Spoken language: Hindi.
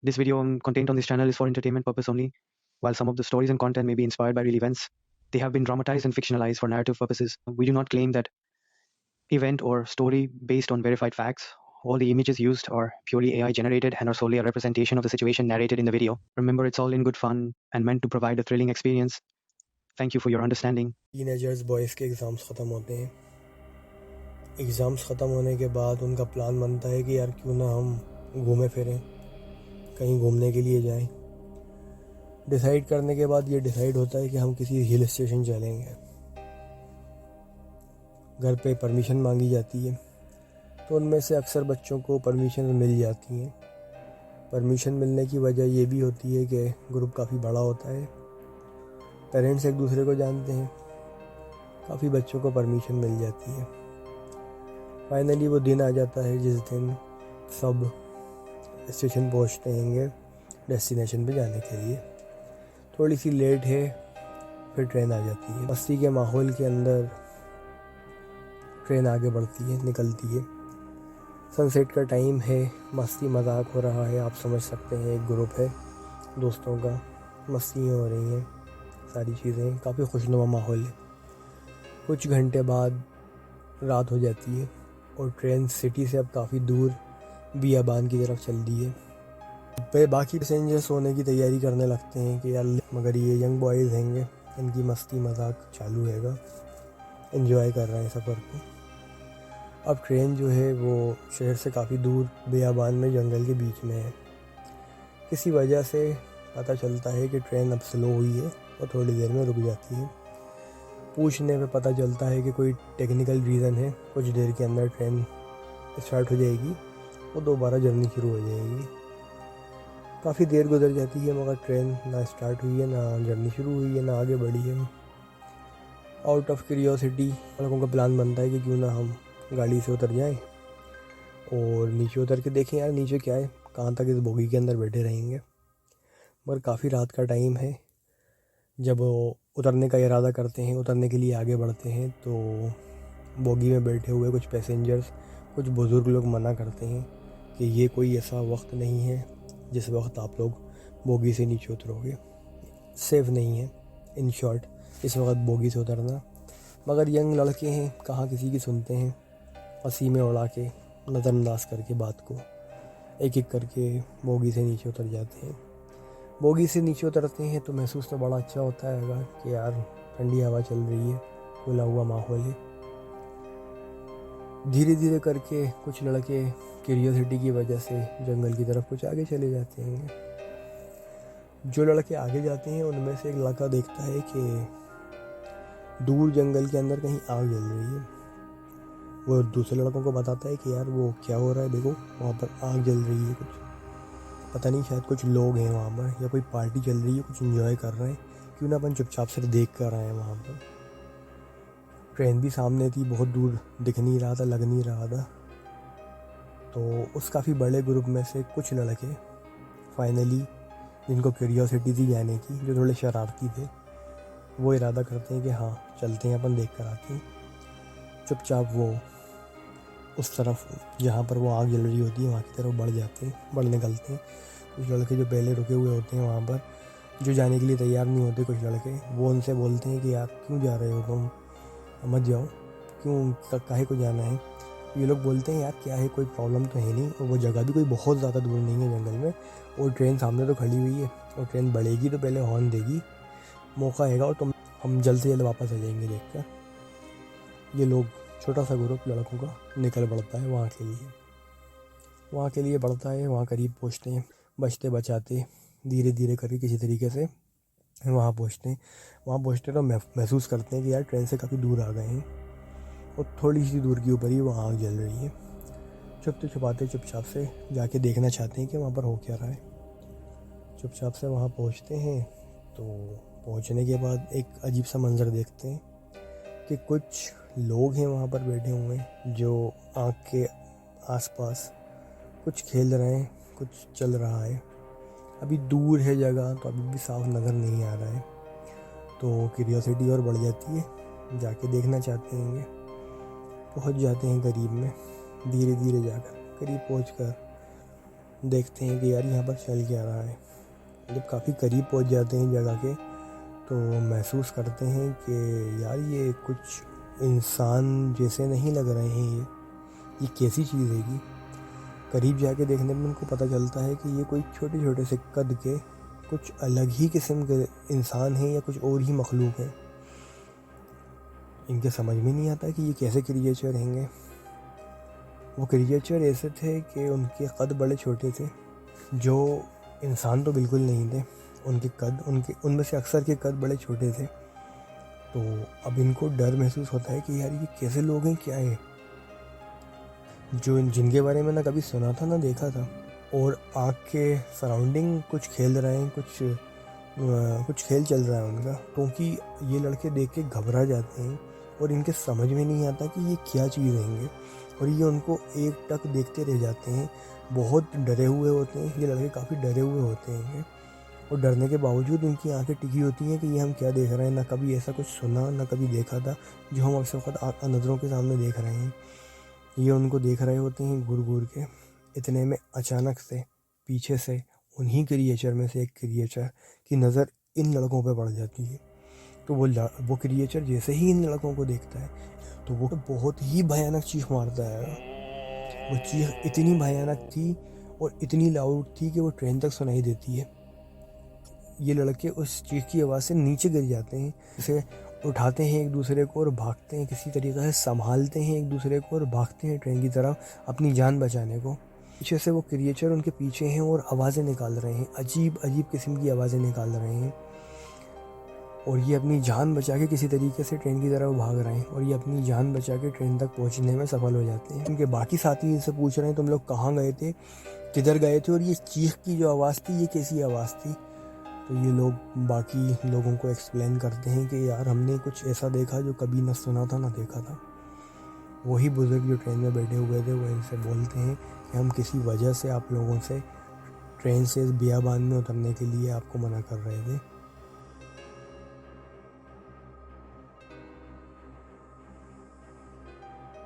This video and content on this channel is for entertainment purpose only. While some of the stories and content may be inspired by real events, they have been dramatized and fictionalized for narrative purposes. We do not claim that event or story based on verified facts. All the images used are purely AI generated and are solely a representation of the situation narrated in the video. Remember, it's all in good fun and meant to provide a thrilling experience. Thank you for your understanding. Teenagers boys के एग्ज़ाम्स ख़त्म होते हैं। एग्ज़ाम्स ख़त्म होने के बाद उनका प्लान बनता है कि यार क्यों ना हम घूमे फिरें, कहीं घूमने के लिए जाएं। डिसाइड करने के बाद ये डिसाइड होता है कि हम किसी हिल स्टेशन चलेंगे। घर पे परमिशन मांगी जाती है, तो उनमें से अक्सर बच्चों को परमिशन मिल जाती हैं। परमिशन मिलने की वजह ये भी होती है कि ग्रुप काफ़ी बड़ा होता है, पेरेंट्स एक दूसरे को जानते हैं, काफ़ी बच्चों को परमिशन मिल जाती है। फाइनली वो दिन आ जाता है जिस दिन सब स्टेशन पहुंचते हैं डेस्टिनेशन पे जाने के लिए। थोड़ी सी लेट है, फिर ट्रेन आ जाती है। मस्ती के माहौल के अंदर ट्रेन आगे बढ़ती है, निकलती है। सनसेट का टाइम है, मस्ती मजाक हो रहा है, आप समझ सकते हैं। एक ग्रुप है दोस्तों का, मस्तियाँ हो रही हैं, सारी चीज़ें, काफ़ी खुशनुमा माहौल है। कुछ घंटे बाद रात हो जाती है और ट्रेन सिटी से अब काफ़ी दूर बियाबान की तरफ चल दी है। पे बाकी पैसेंजर सोने की तैयारी करने लगते हैं कि यार, मगर ये यंग बॉयज़ हैंगे, इनकी मस्ती मजाक चालू हैगा, एंजॉय कर रहे हैं सफ़र को। अब ट्रेन जो है वो शहर से काफ़ी दूर बियाबान में जंगल के बीच में है। किसी वजह से पता चलता है कि ट्रेन अब स्लो हुई है और थोड़ी देर में रुक जाती है। पूछने पे पता चलता है कि कोई टेक्निकल रीज़न है, कुछ देर के अंदर ट्रेन स्टार्ट हो जाएगी और दोबारा जर्नी शुरू हो जाएगी। काफ़ी देर गुजर जाती है मगर ट्रेन ना स्टार्ट हुई है, ना जर्नी शुरू हुई है, ना आगे बढ़ी है। आउट ऑफ क्यूरियोसिटी लोगों का प्लान बनता है कि क्यों ना हम गाड़ी से उतर जाएं और नीचे उतर के देखें यार नीचे क्या है, कहाँ तक इस बोगी के अंदर बैठे रहेंगे। मगर काफ़ी रात का टाइम है। जब वो उतरने का इरादा करते हैं, उतरने के लिए आगे बढ़ते हैं, तो बोगी में बैठे हुए कुछ पैसेंजर्स, कुछ बुज़ुर्ग लोग मना करते हैं कि ये कोई ऐसा वक्त नहीं है जिस वक्त आप लोग बोगी से नीचे उतरोगे, सेफ़ नहीं है इन शॉर्ट इस वक्त बोगी से उतरना। मगर यंग लड़के हैं, कहाँ किसी की सुनते हैं। हंसी में उड़ा के, नज़रअंदाज करके बात को, एक एक करके बोगी से नीचे उतर जाते हैं। बोगी से नीचे उतरते हैं तो महसूस तो बड़ा अच्छा होता है कि यार ठंडी हवा चल रही है, खुला हुआ माहौल है। धीरे धीरे करके कुछ लड़के क्यूरियोसिटी की वजह से जंगल की तरफ कुछ आगे चले जाते हैं। जो लड़के आगे जाते हैं उनमें से एक लड़का देखता है कि दूर जंगल के अंदर कहीं आग जल रही है। वो दूसरे लड़कों को बताता है कि यार वो क्या हो रहा है, देखो वहाँ पर आग जल रही है, कुछ पता नहीं, शायद कुछ लोग हैं वहाँ पर या कोई पार्टी चल रही है, कुछ एंजॉय कर रहे हैं, क्यों ना अपन चुपचाप से देख कर आए हैं वहाँ पर। ट्रेन भी सामने थी, बहुत दूर दिख नहीं रहा था, लग नहीं रहा था। तो उस काफ़ी बड़े ग्रुप में से कुछ लड़के फाइनली, जिनको क्यूरियोसिटी थी जाने की, जो थोड़े शरारती थे, वो इरादा करते हैं कि हाँ चलते हैं, अपन देख कर आते हैं। चुपचाप वो उस तरफ जहाँ पर वो आग जल रही होती है वहाँ की तरफ बढ़ जाते हैं, बढ़ निकलते हैं। कुछ लड़के जो पहले रुके हुए होते हैं वहाँ पर, जो जाने के लिए तैयार नहीं होते कुछ लड़के, वो उनसे बोलते हैं कि यार क्यों जा रहे हो तुम, मत जाओ, क्यों, काहे को जाना है। ये लोग बोलते हैं यार क्या है, कोई प्रॉब्लम तो है नहीं, और वो जगह भी कोई बहुत ज़्यादा दूर नहीं है जंगल में, और ट्रेन सामने तो खड़ी हुई है, और ट्रेन बढ़ेगी तो पहले हॉर्न देगी, मौका आएगा और हम जल्द से जल्द वापस आ जाएंगे देख कर। ये लोग, छोटा सा ग्रुप लड़कों का, निकल पड़ता है वहाँ के लिए बढ़ता है। वहाँ करीब पहुँचते हैं, बचते बचाते धीरे धीरे करके किसी तरीके से वहाँ पहुँचते हैं। वहाँ पहुँचते तो महसूस करते हैं कि यार ट्रेन से काफ़ी दूर आ गए हैं और थोड़ी सी दूर के ऊपर ही वहाँ आग जल रही है। छुपते छुपाते चुपचाप से जाके देखना चाहते हैं कि वहाँ पर हो क्या रहा है। चुपचाप से वहाँ पहुँचते हैं तो पहुँचने के बाद एक अजीब सा मंज़र देखते हैं कि कुछ लोग हैं वहाँ पर बैठे हुए, जो आग के आसपास कुछ खेल रहे हैं, कुछ चल रहा है। अभी दूर है जगह, तो अभी भी साफ नज़र नहीं आ रहा है। तो क्यूरियोसिटी और बढ़ जाती है, जाके देखना चाहते हैं। पहुँच जाते हैं करीब में, धीरे धीरे जाकर करीब पहुँचकर देखते हैं कि यार यहाँ पर चल क्या रहा है। जब काफ़ी करीब पहुँच जाते हैं जगह के तो महसूस करते हैं कि यार ये कुछ इंसान जैसे नहीं लग रहे हैं। ये कैसी चीज़ है कि करीब जाके देखने में उनको पता चलता है कि ये कोई छोटे छोटे से कद के कुछ अलग ही किस्म के इंसान हैं या कुछ और ही मखलूक हैं। इनके समझ में नहीं आता कि ये कैसे क्रिएचर हैंगे। वो क्रिएचर ऐसे थे कि उनके कद बड़े छोटे थे, जो इंसान तो बिल्कुल नहीं थे। उनमें से अक्सर के कद बड़े छोटे थे। तो अब इनको डर महसूस होता है कि यार ये कैसे लोग हैं, क्या है, जो जिनके बारे में ना कभी सुना था ना देखा था, और आँख के सराउंडिंग कुछ खेल रहे हैं, कुछ खेल चल रहा है उनका। क्योंकि ये लड़के देख के घबरा जाते हैं और इनके समझ में नहीं आता कि ये क्या चीज़ रहेंगे, और ये उनको एक टक देखते रह जाते हैं। बहुत डरे हुए होते हैं ये लड़के, काफ़ी डरे हुए होते हैं, और डरने के बावजूद उनकी आंखें टिकी होती हैं कि ये हम क्या देख रहे हैं। ना कभी ऐसा कुछ सुना, ना कभी देखा था जो हम इस वक्त नज़रों के सामने देख रहे हैं। ये उनको देख रहे होते हैं घूर घूर के। इतने में अचानक से पीछे से उन्हीं क्रिएचर में से एक क्रिएचर की नज़र इन लड़कों पे पड़ जाती है। तो वो क्रिएचर जैसे ही इन लड़कों को देखता है तो वो बहुत ही भयानक चीख मारता है। वो चीख इतनी भयानक थी और इतनी लाउड थी कि वो ट्रेन तक सुनाई देती है। ये लड़के उस चीख की आवाज़ से नीचे गिर जाते हैं, इसे उठाते हैं एक दूसरे को और भागते हैं, किसी तरीके से संभालते हैं एक दूसरे को और भागते हैं ट्रेन की तरफ अपनी जान बचाने को। पीछे से वो क्रिएचर उनके पीछे हैं और आवाज़ें निकाल रहे हैं, अजीब अजीब किस्म की आवाज़ें निकाल रहे हैं, और ये अपनी जान बचा के किसी तरीके से ट्रेन की तरफ भाग रहे हैं, और ये अपनी जान बचा के ट्रेन तक पहुंचने में सफल हो जाते हैं। उनके बाकी साथी इनसे पूछ रहे हैं तुम लोग कहाँ गए थे, किधर गए थे, और ये चीख की जो आवाज़ थी ये कैसी आवाज़ थी। तो ये लोग बाकी लोगों को एक्सप्लेन करते हैं कि यार हमने कुछ ऐसा देखा जो कभी ना सुना था ना देखा था। वही बुज़ुर्ग जो ट्रेन में बैठे हुए थे वो इनसे बोलते हैं कि हम किसी वजह से आप लोगों से ट्रेन से इस बियाबान में उतरने के लिए आपको मना कर रहे थे।